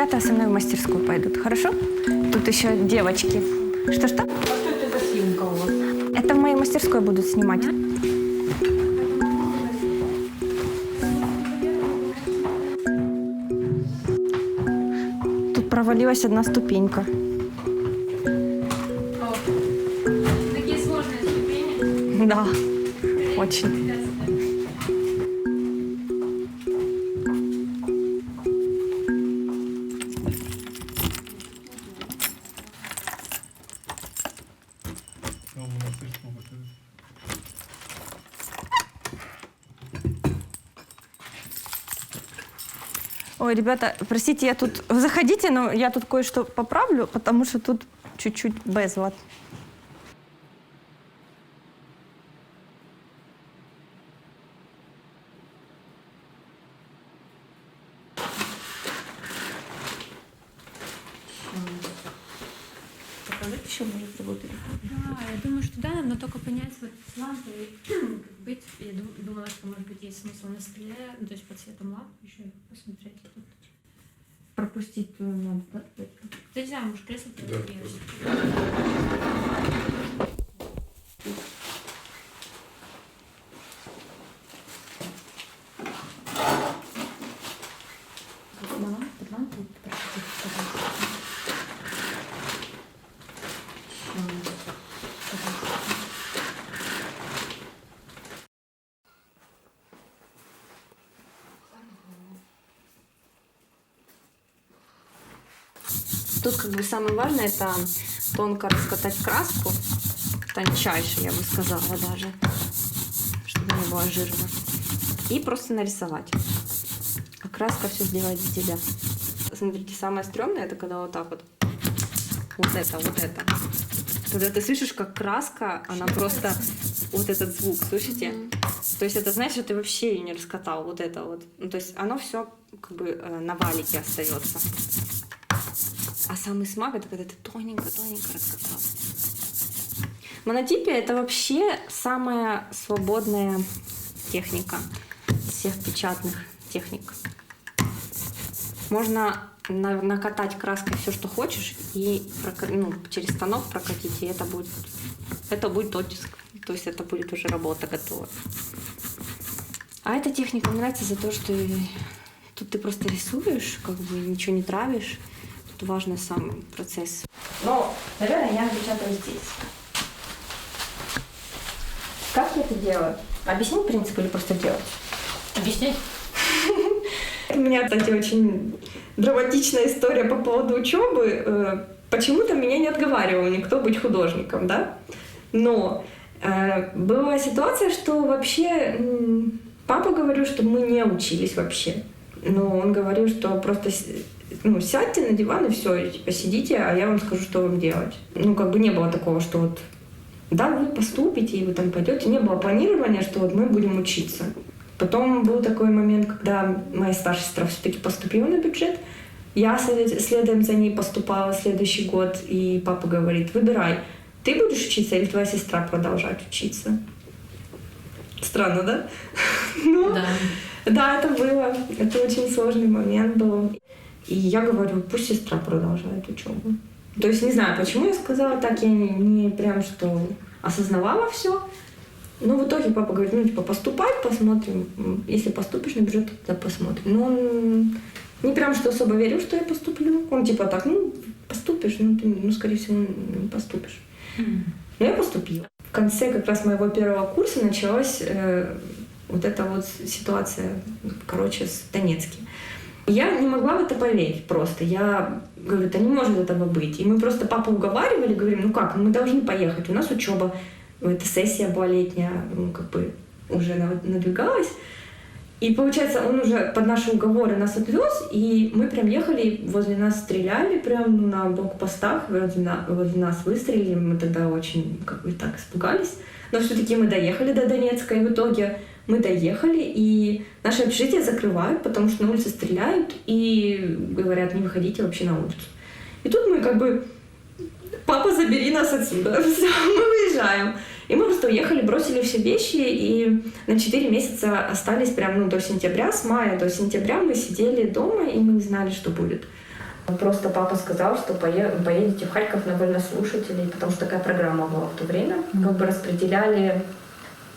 ребята со мной в мастерскую пойдут, хорошо? Тут еще девочки. Что-что? А что это за съемка у вас? Это в моей мастерской будут снимать. Тут провалилась одна ступенька. Такие сложные ступени. Да, очень. Ой, ребята, простите, я тут... Вы заходите, но я тут кое-что поправлю, потому что тут чуть-чуть безлад. Покажите еще, может, работает. Да, я думаю, что да, но только понять вот с лампой, быть, я думала, что, может быть, есть смысл на столе, ну, то есть под светом ламп еще посмотреть. Тут. Пропустить надо, да? Да, не знаю, может, кресло придвинешь. Под лампу пропустить, пожалуйста. Тут как бы самое важное — это тонко раскатать краску, тончайше, я бы сказала даже, чтобы не было жирно, и просто нарисовать. А краска все сделает за тебя. Смотрите, самое стрёмное — это когда вот так вот, вот это. Когда ты слышишь, как краска, она просто, вот этот звук, слышите? То есть это, знаешь, что ты вообще ее не раскатал, вот это вот. Ну, то есть оно все как бы на валике остается. А самый смак — это когда ты тоненько-тоненько раскатал. Монотипия — это вообще самая свободная техника из всех печатных техник. Можно накатать краской все, что хочешь, и через станок прокатить, и это будет оттиск. То есть это будет уже работа готова. А эта техника мне нравится за то, что тут ты просто рисуешь, как бы ничего не травишь. Тут важный сам процесс. Но, наверное, я напечатаю здесь. Как я это делаю? Объяснить принцип или просто делать? Объясняй. У меня, кстати, очень драматичная история по поводу учебы. Почему-то меня не отговаривал никто быть художником, да? Но была ситуация, что вообще папа говорил, что мы не учились вообще. Но он говорил, что просто сядьте на диван и все, посидите, а я вам скажу, что вам делать. Как бы не было такого, что вот да, вы поступите и вы там пойдете. Не было планирования, что вот мы будем учиться. Потом был такой момент, когда моя старшая сестра все-таки поступила на бюджет. Я следом за ней поступала следующий год, и папа говорит: выбирай, ты будешь учиться или твоя сестра продолжать учиться. Странно, да? Да. Да, это было. Это очень сложный момент был. И я говорю: пусть сестра продолжает учебу. То есть не знаю, почему я сказала так, я не прям что осознавала все. Но в итоге папа говорит: поступай, посмотрим. Если поступишь на бюджет, то тогда посмотрим. Но он не прям что особо верил, что я поступлю. Он так, поступишь, ты, скорее всего, не поступишь. Но я поступила. В конце как раз моего первого курса началась вот эта вот ситуация, с Донецким. Я не могла в это поверить просто. Я говорю: да не может этого быть. И мы просто папу уговаривали, говорим: мы должны поехать, у нас учеба. Эта сессия была летняя, уже надвигалась. И получается, он уже под наши уговоры нас отвез, и мы прям ехали, возле нас стреляли, прям на блокпостах, возле нас выстрелили. Мы тогда очень так испугались. Но все-таки мы доехали до Донецка, и в итоге мы доехали, и наше общежитие закрывают, потому что на улице стреляют, и говорят: не выходите вообще на улицу. И тут мы папа, забери нас отсюда. Все, мы выезжаем. И мы просто уехали, бросили все вещи, и на 4 месяца остались прям до сентября, с мая до сентября мы сидели дома, и мы не знали, что будет. Просто папа сказал, что поедете в Харьков на вольнослушателей, потому что такая программа была в то время. Как бы распределяли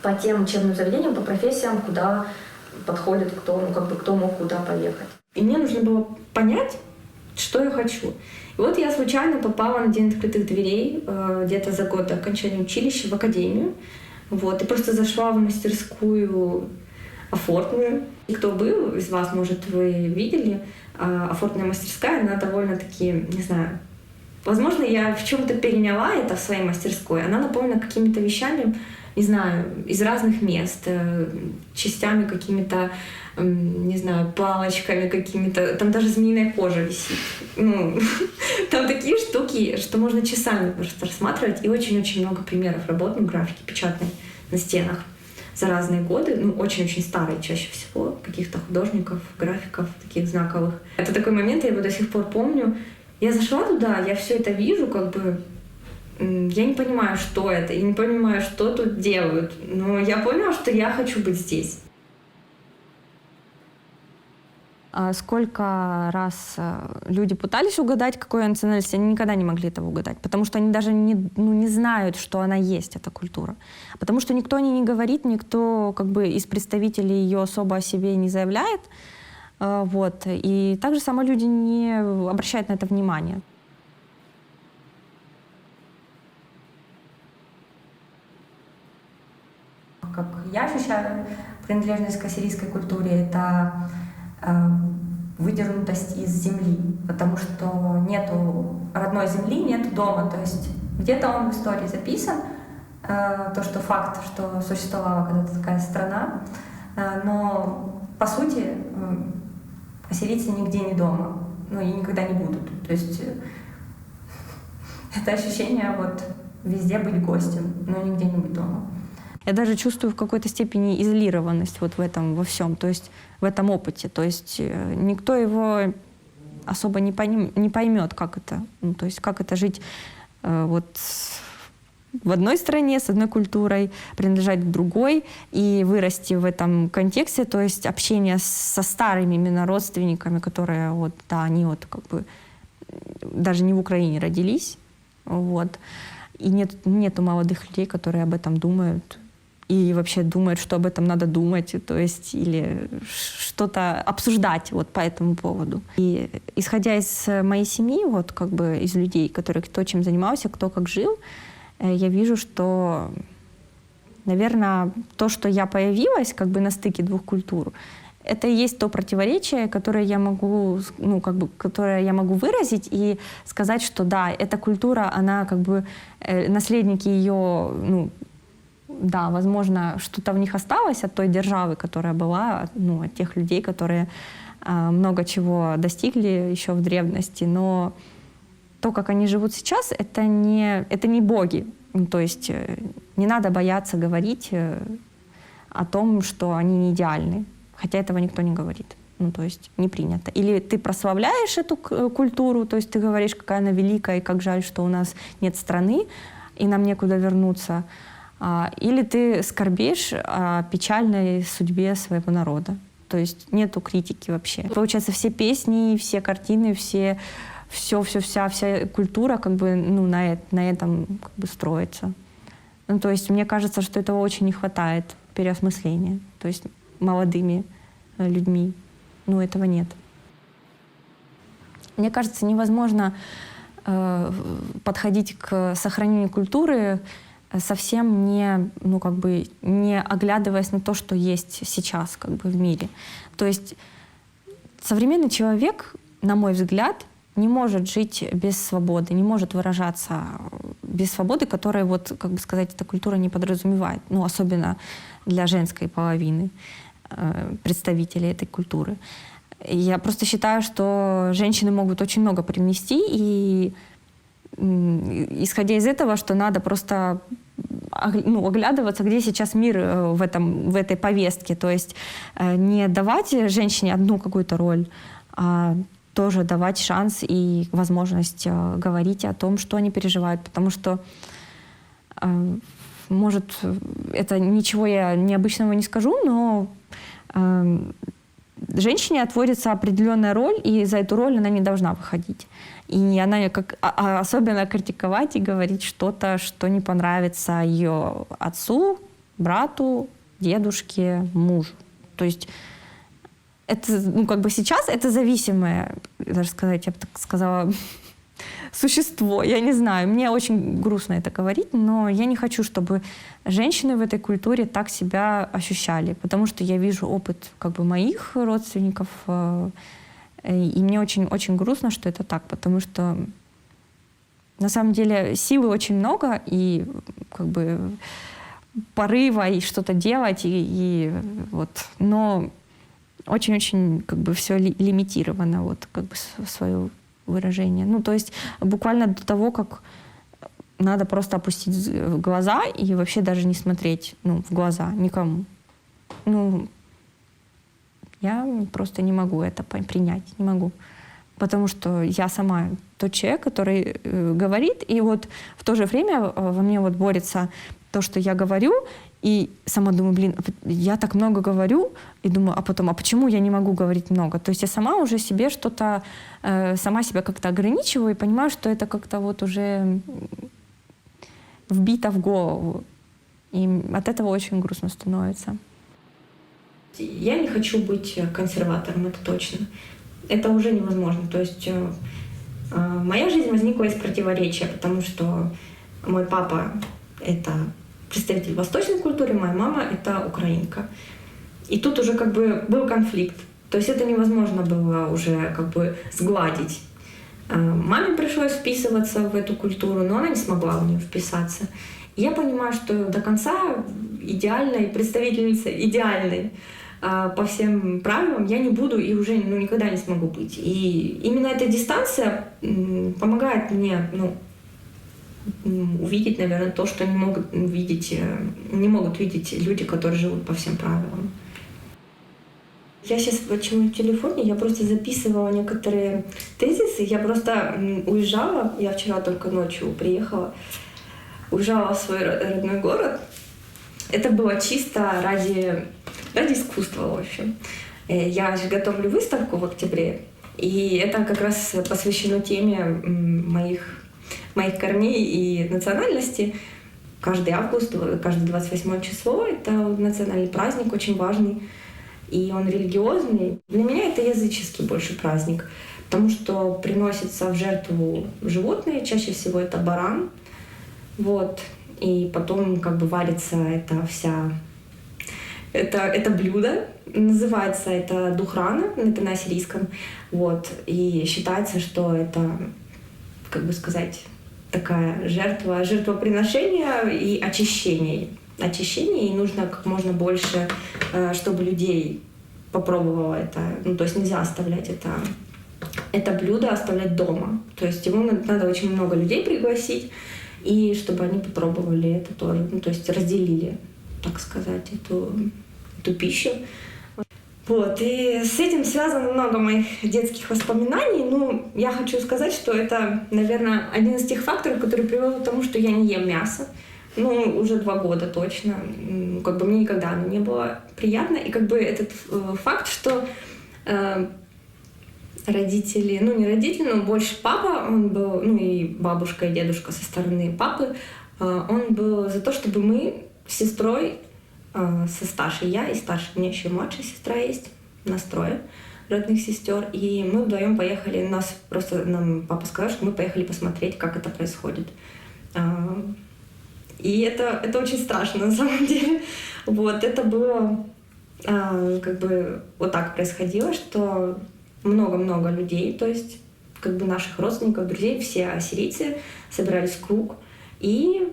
по тем учебным заведениям, по профессиям, куда подходит кто, ну, как бы кто мог куда поехать. И мне нужно было понять, что я хочу. И вот я случайно попала на День открытых дверей где-то за год до окончания училища в академию. Вот, и просто зашла в мастерскую Афортную. И кто был из вас, может, вы видели, Афортная мастерская, она довольно-таки, не знаю, возможно, я в чем-то переняла это в своей мастерской. Она наполнена какими-то вещами, не знаю, из разных мест, частями какими-то, не знаю, палочками какими-то. Там даже змеиная кожа висит. Ну, там такие штуки, что можно часами просто рассматривать. И очень-очень много примеров работ, ну, графики печатной на стенах за разные годы. Ну, очень-очень старые чаще всего. Каких-то художников, графиков таких знаковых. Это такой момент, я его до сих пор помню. Я зашла туда, я все это вижу, как бы я не понимаю, что это, и не понимаю, что тут делают. Но я поняла, что я хочу быть здесь. Сколько раз люди пытались угадать, какой я национальность, они никогда не могли этого угадать, потому что они даже не знают, что она есть, эта культура. Потому что никто о ней не говорит, никто как бы из представителей ее особо о себе не заявляет. Вот. И также само люди не обращают на это внимание. Как я ощущаю принадлежность к ассирийской культуре, это выдернутость из земли, потому что нету родной земли, нету дома, то есть где-то он в истории записан, то, что факт, что существовала когда-то такая страна, но по сути ассирийцы нигде не дома, ну и никогда не будут, то есть это ощущение вот везде быть гостем, но нигде не быть дома. Я даже чувствую в какой-то степени изолированность вот в этом во всем, то есть в этом опыте. То есть никто его особо не поймет, как это. Ну, то есть как это жить вот в одной стране, с одной культурой, принадлежать к другой и вырасти в этом контексте, то есть общение со старыми именно родственниками, которые вот, да, они вот как бы даже не в Украине родились, вот. И нету молодых людей, которые об этом думают. И вообще думают, что об этом надо думать, то есть или что-то обсуждать вот по этому поводу. И исходя из моей семьи, вот как бы из людей, кто чем занимался, кто как жил, я вижу, что, наверное, то, что я появилась как бы на стыке двух культур, это и есть то противоречие, которое я могу, ну, как бы, которое я могу выразить и сказать, что да, эта культура, она как бы, наследники ее, ну, да, возможно, что-то в них осталось от той державы, которая была, ну, от тех людей, которые много чего достигли еще в древности, но то, как они живут сейчас, это не боги. Ну, то есть не надо бояться говорить о том, что они не идеальны, хотя этого никто не говорит. Ну, то есть не принято. Или ты прославляешь эту культуру, то есть ты говоришь, какая она великая, и как жаль, что у нас нет страны, и нам некуда вернуться, или ты скорбишь о печальной судьбе своего народа. То есть нету критики вообще. Получается, все песни, все картины, вся культура как бы, ну, на этом как бы строится. Ну, то есть мне кажется, что этого очень не хватает, переосмысления. То есть молодыми людьми. Ну, этого нет. Мне кажется, невозможно подходить к сохранению культуры совсем не оглядываясь на то, что есть сейчас как бы в мире. То есть современный человек, на мой взгляд, не может жить без свободы, не может выражаться без свободы, которая, вот, как бы сказать, эта культура не подразумевает. Ну, особенно для женской половины представителей этой культуры. Я просто считаю, что женщины могут очень много привнести, и исходя из этого, что надо просто оглядываться, где сейчас мир в этой повестке. То есть не давать женщине одну какую-то роль, а тоже давать шанс и возможность говорить о том, что они переживают. Потому что, может, это ничего я необычного не скажу, но женщине отводится определенная роль, и за эту роль она не должна выходить. И она особенно критиковать и говорить что-то, что не понравится ее отцу, брату, дедушке, мужу. То есть это, сейчас это зависимое, даже сказать, я бы так сказала, существо. Я не знаю, мне очень грустно это говорить, но я не хочу, чтобы женщины в этой культуре так себя ощущали, потому что я вижу опыт моих родственников, и мне очень грустно, что это так, потому что на самом деле силы очень много, и порыва, и что-то делать, и но очень-очень все лимитировано, свое выражение. Ну, то есть буквально до того, как надо просто опустить глаза и вообще даже не смотреть в глаза никому. Я просто не могу это принять, не могу. Потому что я сама тот человек, который говорит, и в то же время во мне борется то, что я говорю, и сама думаю, я так много говорю, и думаю, а почему я не могу говорить много? То есть я сама уже себе что-то, сама себя как-то ограничиваю и понимаю, что это как-то уже вбито в голову. И от этого очень грустно становится. Я не хочу быть консерватором, это точно. Это уже невозможно. То есть моя жизнь возникла из противоречия, потому что мой папа — это представитель восточной культуры, моя мама — это украинка. И тут уже был конфликт. То есть это невозможно было уже сгладить. Маме пришлось вписываться в эту культуру, но она не смогла в нее вписаться. И я понимаю, что до конца идеальной представительницы, идеальной по всем правилам я не буду и уже никогда не смогу быть. И именно эта дистанция помогает мне увидеть, наверное, то, что не могут видеть люди, которые живут по всем правилам. Я сейчас почему в телефоне, я просто записывала некоторые тезисы. Я просто уезжала, я вчера только ночью приехала, уезжала в свой родной город. Это было чисто ради искусства, в общем. Я же готовлю выставку в октябре, и это как раз посвящено теме моих корней и национальности. Каждый август, каждое 28 число — это национальный праздник, очень важный, и он религиозный. Для меня это языческий больше праздник, потому что приносится в жертву животные, чаще всего это баран, и потом варится это блюдо, называется это духрана, это на ассирийском, и считается, что это, такая жертвоприношение и очищение, и нужно как можно больше, чтобы людей попробовало это, то есть нельзя оставлять это блюдо оставлять дома, то есть его надо очень много людей пригласить, и чтобы они попробовали это тоже, то есть разделили, так сказать, эту пищу. И с этим связано много моих детских воспоминаний. Я хочу сказать, что это, наверное, один из тех факторов, который привел к тому, что я не ем мясо. Уже 2 года точно. Мне никогда оно не было приятно. И этот факт, что родители, не родители, но больше папа, он был, и бабушка, и дедушка со стороны папы, он был за то, чтобы мы с сестрой, со старшей я и старшей, у меня еще младшая сестра есть, нас 3 родных сестер, и мы вдвоем поехали, нам папа сказал, что мы поехали посмотреть, как это происходит. И это очень страшно на самом деле. Это было так происходило, что много-много людей, то есть наших родственников, друзей, все ассирийцы собирались в круг, и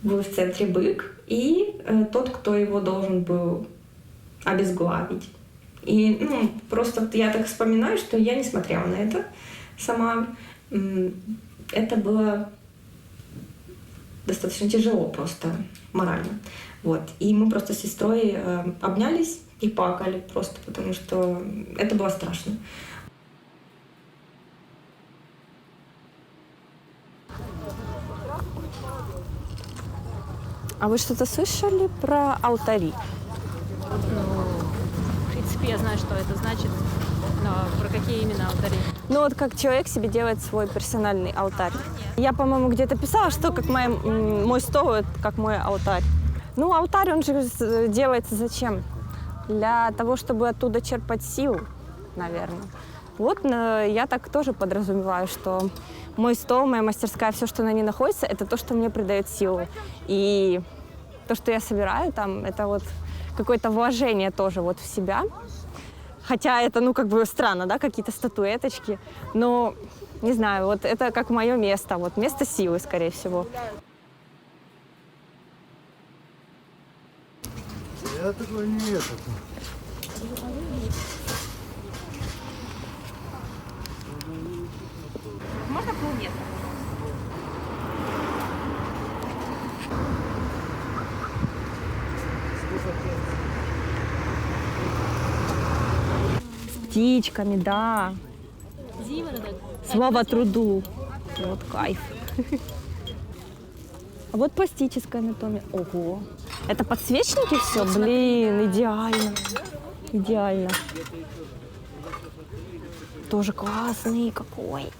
был в центре бык, и тот, кто его должен был обезглавить. И просто я так вспоминаю, что я не смотрела на это сама. Это было достаточно тяжело просто морально. И мы просто с сестрой обнялись и плакали просто, потому что это было страшно. А вы что-то слышали про алтари? я знаю, что это значит, но про какие именно алтари? Ну вот как человек себе делает свой персональный алтарь. Я, по-моему, где-то писала, что как мой стол, это как мой алтарь. Ну, алтарь, он же делается зачем? Для того, чтобы оттуда черпать силу, наверное. Вот я так тоже подразумеваю, что мой стол, моя мастерская, все, что на ней находится, это то, что мне придает силу. И то, что я собираю там, это вот какое-то вложение тоже вот в себя. Хотя это, ну, как бы странно, да, какие-то статуэточки. Но, не знаю, вот это как мое место, вот место силы, скорее всего. Я такой не этот. Можно полметра? С птичками, да. Слава труду. Вот кайф. А вот пластическая анатомия. Ого. Это подсвечники все? Блин, идеально. Идеально. Тоже классный какой.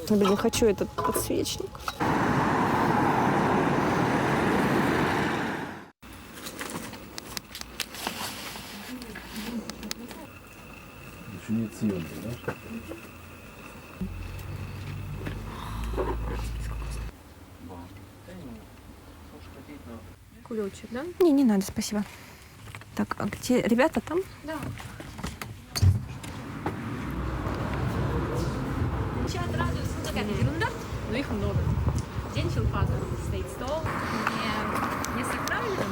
Блин, хочу этот подсвечник. Еще нет съемки, да? Ключик, да? Не надо, спасибо. Так, а где ребята там? Да. Чат радуется, ну такая ерунда, но их много. День филфака стоит стол, не сакральный,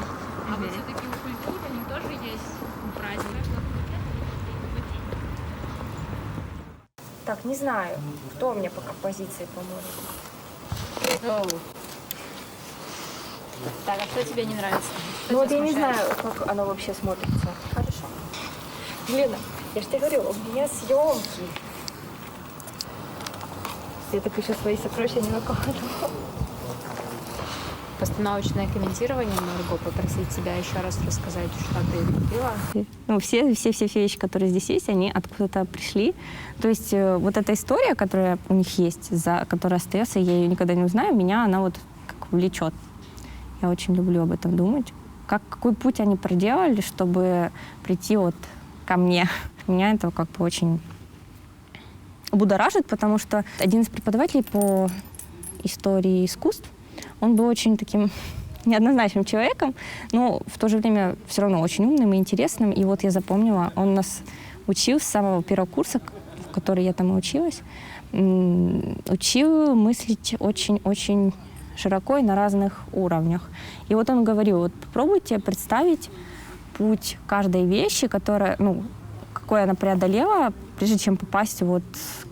а вот все-таки у культуры у них тоже есть праздник. Так, не знаю, кто мне по композиции поможет. Так, а что тебе не нравится? Что Ну вот тебя я не смущает? знаю, как оно вообще смотрится. Хорошо. Лена, я же тебе говорю, у меня съемки. Я так еще свои сокровища не выкладывала. Постановочное комментирование, Марго, попросить тебя еще раз рассказать, что ты купила. Ну, все вещи, которые здесь есть, они откуда-то пришли. То есть вот эта история, которая у них есть, которая остается, я ее никогда не узнаю, меня она вот как влечет. Я очень люблю об этом думать. Какой путь они проделали, чтобы прийти вот ко мне. Меня это как бы очень будоражит, потому что один из преподавателей по истории искусств, он был очень таким неоднозначным человеком, но в то же время все равно очень умным и интересным. И вот я запомнила, он нас учил с самого первого курса, в который я там и училась, учил мыслить очень-очень широко и на разных уровнях. И вот он говорил, вот попробуйте представить путь каждой вещи, которая, ну, какой она преодолела, прежде чем попасть вот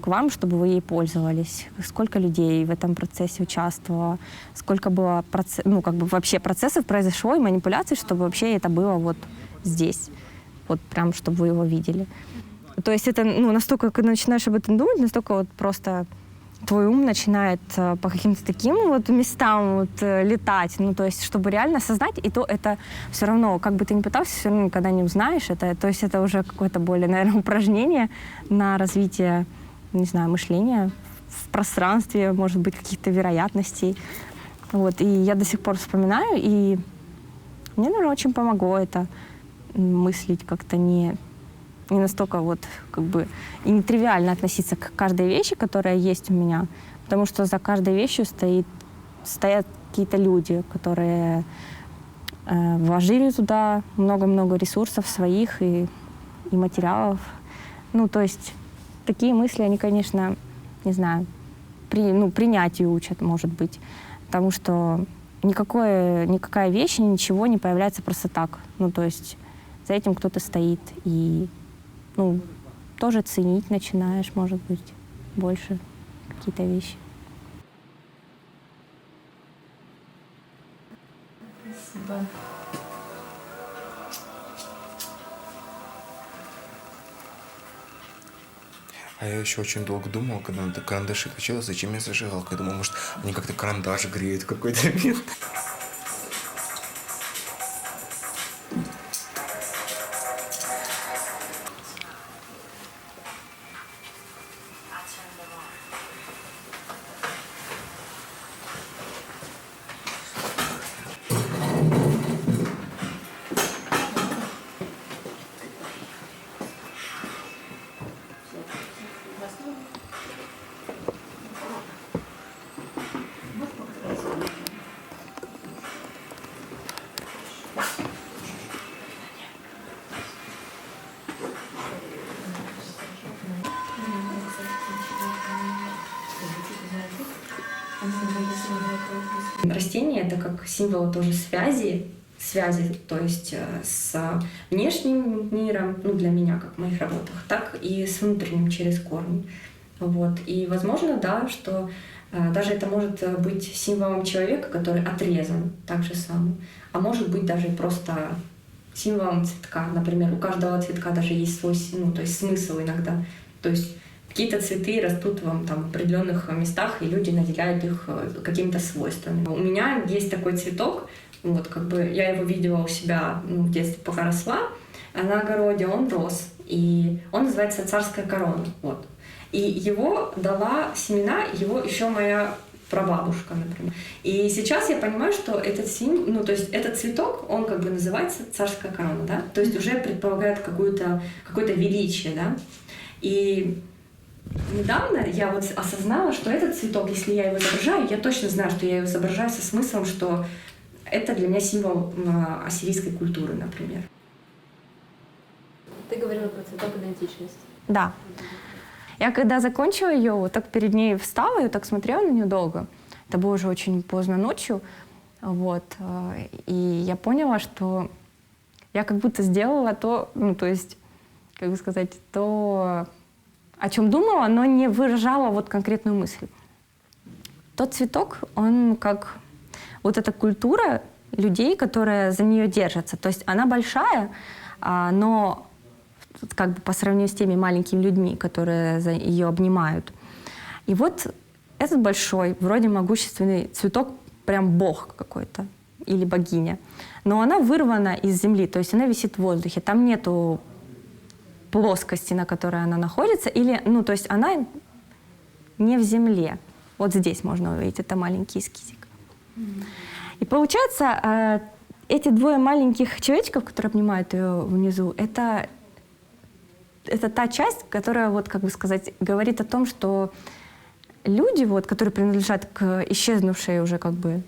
к вам, чтобы вы ей пользовались. Сколько людей в этом процессе участвовало, сколько было ну, как бы вообще процессов произошло и манипуляций, чтобы вообще это было вот здесь, вот прям, чтобы вы его видели. То есть это, ну, настолько, когда начинаешь об этом думать, настолько вот просто твой ум начинает по каким-то таким вот местам вот летать, ну, то есть, чтобы реально осознать, и то это все равно, как бы ты ни пытался, все равно никогда не узнаешь это, то есть это уже какое-то более, наверное, упражнение на развитие, не знаю, мышления в пространстве, может быть, каких-то вероятностей, вот, и я до сих пор вспоминаю, и мне, наверное, очень помогло это мыслить как-то не настолько вот как бы и нетривиально относиться к каждой вещи, которая есть у меня, потому что за каждой вещью стоят какие-то люди, которые вложили туда много-много ресурсов своих и материалов. Ну, то есть такие мысли, они, конечно, не знаю, принятию учат, может быть, потому что никакая вещь, ничего не появляется просто так. Ну, то есть за этим кто-то стоит, и ну, тоже ценить начинаешь, может быть, больше какие-то вещи. Спасибо. А я еще очень долго думал, когда на карандаши качалась, зачем я зажигалка. Я думал, может, они как-то карандаш греют в какой-то момент. Растение — это как символ тоже связи, то есть с внешним миром, ну, для меня, как в моих работах, так и с внутренним через корни. Вот. И возможно, да, что даже это может быть символом человека, который отрезан так же само, а может быть даже просто символом цветка. Например, у каждого цветка даже есть свой, ну, то есть смысл иногда. То есть какие-то цветы растут вам там в определенных местах, и люди наделяют их какими-то свойствами. У меня есть такой цветок, вот как бы я его видела у себя, ну, в детстве, пока росла, на огороде он рос, и он называется царская корона. Вот. И его дала семена, его еще моя прабабушка, например. И сейчас я понимаю, что ну, то есть этот цветок, он как бы называется царская корона, да? То есть уже предполагает какое-то величие, да? И недавно я вот осознала, что этот цветок, если я его изображаю, я точно знаю, что я его изображаю со смыслом, что это для меня символ ассирийской культуры, например. Ты говорила про цветок идентичности. Да. Я когда закончила ее, вот так перед ней встала и вот так смотрела на нее долго. Это было уже очень поздно ночью. Вот. И я поняла, что я как будто сделала то, ну, то есть, как бы сказать, то, о чем думала, но не выражала вот конкретную мысль. Тот цветок, он как вот эта культура людей, которые за нее держатся. То есть она большая, но как бы по сравнению с теми маленькими людьми, которые ее обнимают. И вот этот большой, вроде могущественный цветок, прям бог какой-то или богиня. Но она вырвана из земли, то есть она висит в воздухе. Там нету плоскости, на которой она находится, или, ну, то есть она не в земле. Вот здесь можно увидеть, это маленький эскизик. И получается, эти двое маленьких человечков, которые обнимают ее внизу, это та часть, которая, вот, как бы сказать, говорит о том, что люди, вот, которые принадлежат к исчезнувшей уже как бы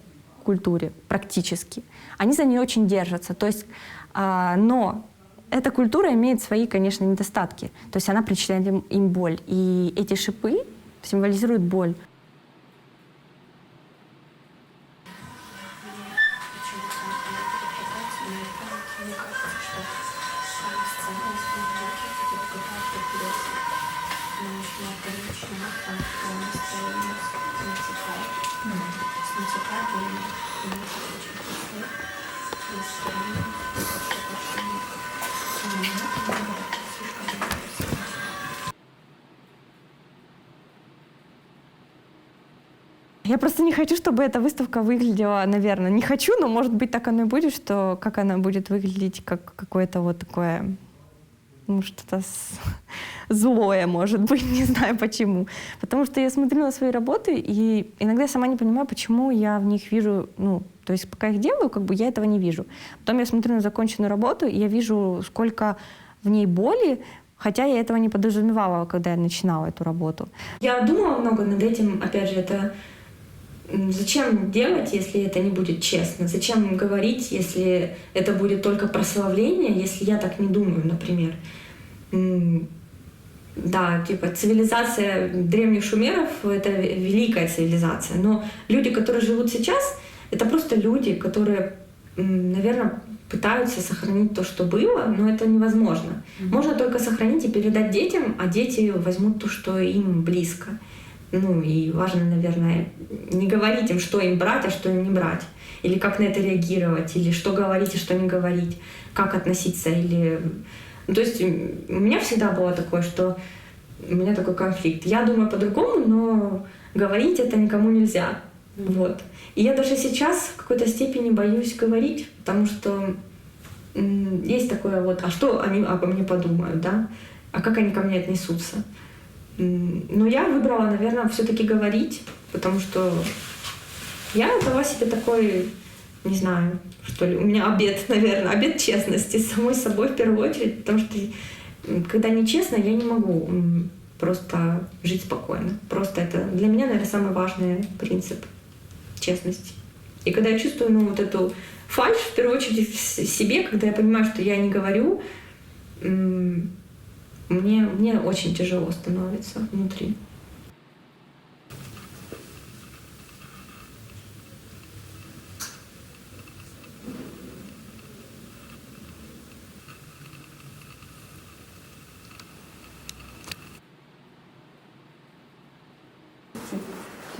культуре практически, они за нее очень держатся. То есть, но эта культура имеет свои, конечно, недостатки. То есть она причиняет им боль. И эти шипы символизируют боль. Я просто не хочу, чтобы эта выставка выглядела, наверное, не хочу, но, может быть, так оно и будет, что как она будет выглядеть, как какое-то вот такое, ну, что-то злое, может быть, не знаю почему. Потому что я смотрю на свои работы, и иногда я сама не понимаю, почему я в них вижу, ну, то есть пока их делаю, как бы я этого не вижу. Потом я смотрю на законченную работу, и я вижу, сколько в ней боли, хотя я этого не подразумевала, когда я начинала эту работу. Я думала много над этим, опять же, это зачем делать, если это не будет честно? Зачем говорить, если это будет только прославление, если я так не думаю, например? Да, типа цивилизация древних шумеров — это великая цивилизация, но люди, которые живут сейчас, это просто люди, которые, наверное, пытаются сохранить то, что было, но это невозможно. Можно только сохранить и передать детям, а дети возьмут то, что им близко. Ну и важно, наверное, не говорить им, что им брать, а что им не брать. Или как на это реагировать, или что говорить и что не говорить, как относиться. Или... Ну, то есть у меня всегда было такое, что у меня такой конфликт. Я думаю по-другому, но говорить это никому нельзя. Вот. И я даже сейчас в какой-то степени боюсь говорить, потому что есть такое вот, а что они обо мне подумают, да? А как они ко мне отнесутся? Но я выбрала, наверное, все-таки говорить, потому что я дала себе такой, не знаю, что ли, у меня обет, наверное, обет честности с самой собой в первую очередь, потому что когда нечестно, я не могу просто жить спокойно. Просто это для меня, наверное, самый важный принцип честности. И когда я чувствую, ну, вот эту фальшь, в первую очередь в себе, когда я понимаю, что я не говорю, мне очень тяжело становится внутри.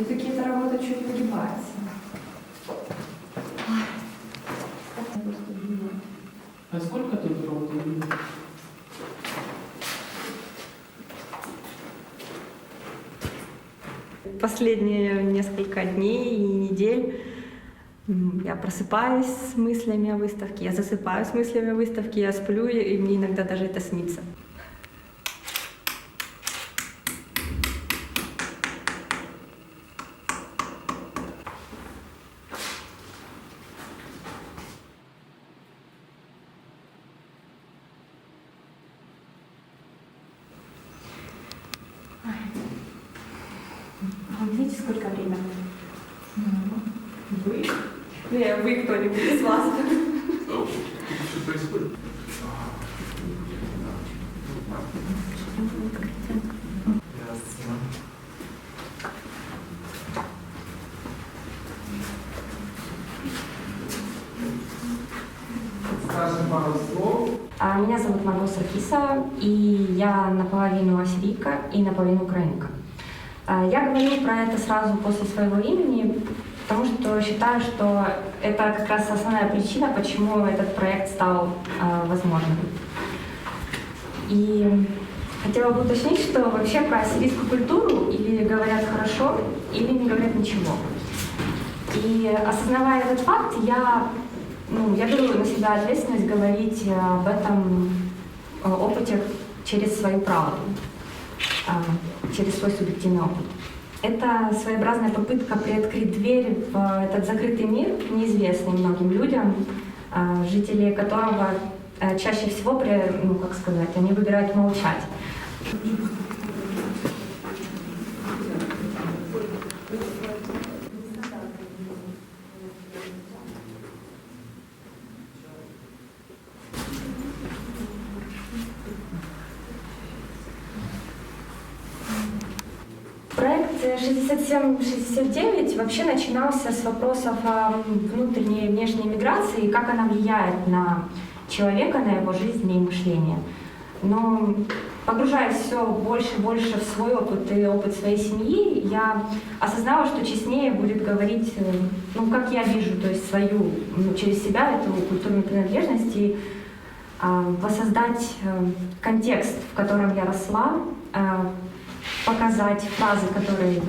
Все-таки эта работа чуть выгибается. А сколько тут работает? Последние несколько дней и недель я просыпаюсь с мыслями о выставке, я засыпаю с мыслями о выставке, я сплю, и мне иногда даже это снится. А вы видите, сколько времени? Вы? Вы кто-нибудь из вас? Что происходит? Скажем пару слов. Меня зовут Марго Саркисова, и я наполовину ассирийка и наполовину украинка. Я говорю про это сразу после своего имени, потому что считаю, что это как раз основная причина, почему этот проект стал возможным. И хотела бы уточнить, что вообще про ассирийскую культуру или говорят хорошо, или не говорят ничего. И осознавая этот факт, я беру на себя ответственность говорить об этом опыте через свою правду, через свой субъективный опыт. Это своеобразная попытка приоткрыть дверь в этот закрытый мир, неизвестный многим людям, жители которого чаще всего, они выбирают молчать. Проект 6769 вообще начинался с вопросов о внутренней и внешней миграции и как она влияет на человека, на его жизнь и мышление. Но погружаясь все больше и больше в свой опыт и опыт своей семьи, я осознала, что честнее будет говорить, как я вижу, то есть свою, через себя эту культурную принадлежность и воссоздать контекст, в котором я росла, показать фразы, которые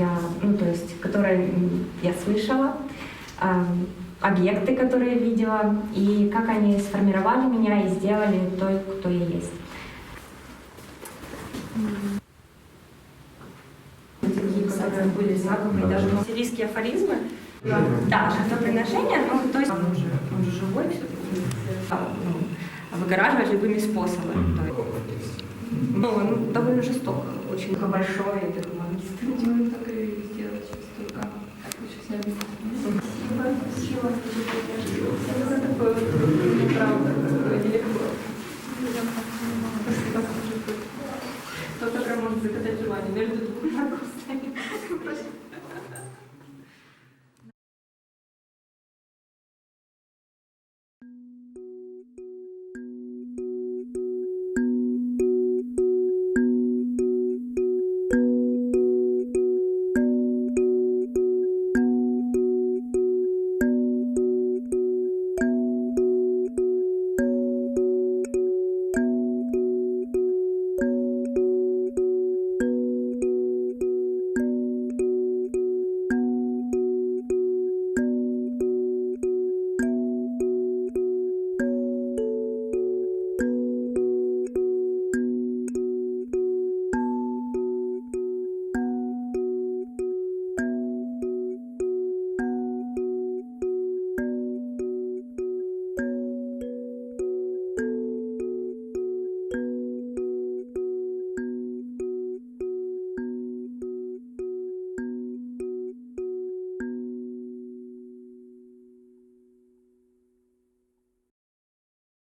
я слышала, объекты, которые видела, и как они сформировали меня и сделали той, кто я есть. Такие, которые были знакомые, даже ассирийские афоризмы. Да, жертвоприношение, то есть он же живой все-таки, выгораживать любыми способами. Он довольно жестоко, очень большой, и такой магистр. Не так и сделать столько. Так лучше с нами. Спасибо. Это такое, правда, нелегко. Кто-то прям может загадать желание.